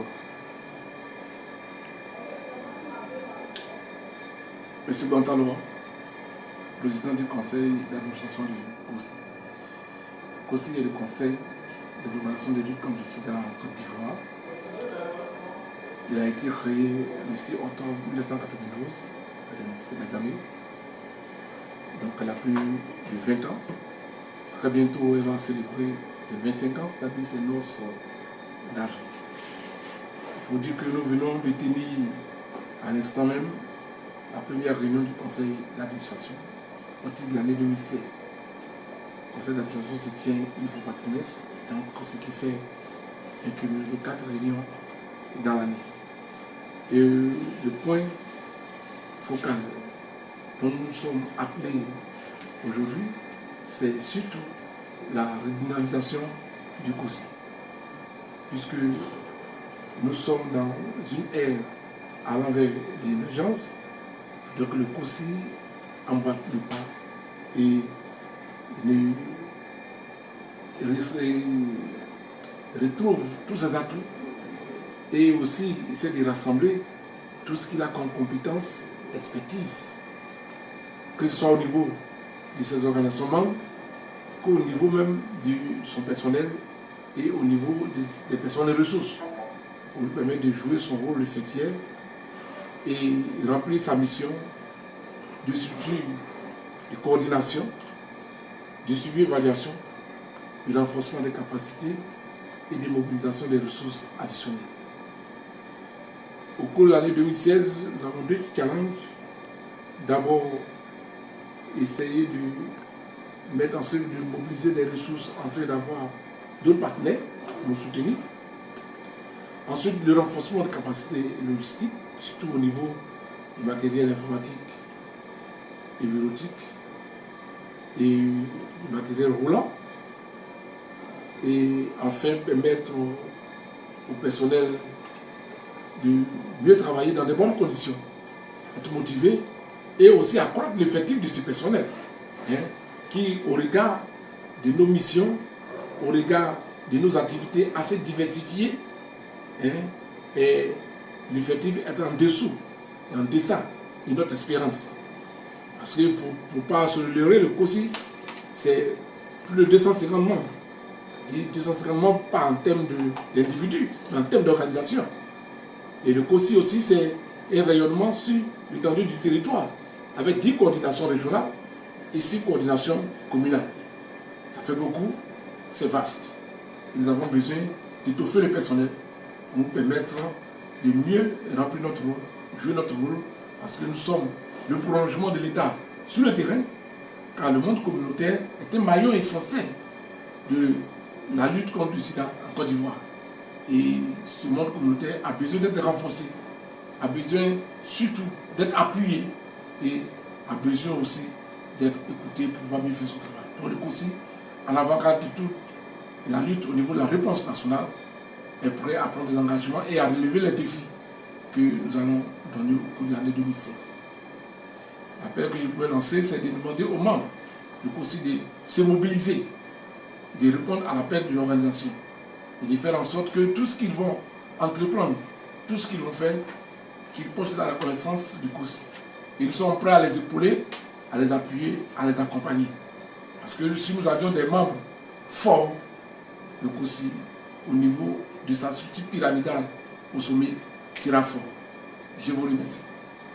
revoir. Monsieur Bantalo, président du conseil d'administration du COSI. Le COSI est le conseil des organisations de lutte contre le sida en Côte d'Ivoire. Il a été créé le 6 octobre 1992 par le ministre d'Agamé. Donc elle a plus de 20 ans. Très bientôt, elle va célébrer ses 25 ans, c'est-à-dire ses noces d'âge. Il faut dire que nous venons de tenir à l'instant même la première réunion du conseil d'administration au titre de l'année 2016. Le conseil d'administration se tient une fois par trimestre, donc ce qui fait un cumul de 4 réunions dans l'année. Et le point focal dont nous sommes appelés aujourd'hui, c'est surtout la redynamisation du COSI. Puisque nous sommes dans une ère à l'envers de l'émergence, donc le COSI emboîte le pas et retrouve tous ses atouts et aussi essaie de rassembler tout ce qu'il a comme compétences, expertise, que ce soit au niveau de ses organisations membres, qu'au niveau même de son personnel et au niveau des personnes et ressources, pour lui permettre de jouer son rôle effectuel et remplir sa mission de structure, de coordination, de suivi évaluation, de renforcement des capacités et de mobilisation des ressources additionnelles. Au cours de l'année 2016, nous avons deux challenges. D'abord, essayer de mettre en scène, de mobiliser des ressources afin d'avoir d'autres partenaires pour nous soutenir. Ensuite, le renforcement des capacités logistiques, surtout au niveau du matériel informatique et bureautique et du matériel roulant. Et enfin, permettre au personnel de mieux travailler dans de bonnes conditions, être motivé et aussi accroître l'effectif de ce personnel, qui, au regard de nos missions, au regard de nos activités assez diversifiées, et l'effectif est en dessous et en deçà de notre espérance. Parce qu'il ne faut pas se leurrer, le COSI, c'est plus de 250 membres. 250 membres, pas en termes d'individus, mais en termes d'organisation. Et le COSI aussi, c'est un rayonnement sur l'étendue du territoire, avec 10 coordinations régionales et 6 coordinations communales. Ça fait beaucoup, c'est vaste. Et nous avons besoin d'étoffer le personnel pour nous permettre de mieux remplir notre rôle, jouer notre rôle, parce que nous sommes le prolongement de l'État sur le terrain, car le monde communautaire est un maillon essentiel de la lutte contre le sida en Côte d'Ivoire. Et ce monde communautaire a besoin d'être renforcé, a besoin surtout d'être appuyé et a besoin aussi d'être écouté pour pouvoir mieux faire son travail. Donc le COSI, en avant-garde de toute la lutte au niveau de la réponse nationale, est prêt à prendre des engagements et à relever les défis que nous allons donner au cours de l'année 2016. L'appel que je pourrais lancer, c'est de demander aux membres du COSI de se mobiliser, de répondre à l'appel de l'organisation et de faire en sorte que tout ce qu'ils vont entreprendre, tout ce qu'ils vont faire, qu'ils posent dans la connaissance du COSI. Et nous sommes prêts à les épauler, à les appuyer, à les accompagner. Parce que si nous avions des membres forts, le COSI, au niveau de sa structure pyramidale au sommet, sera fort. Je vous remercie.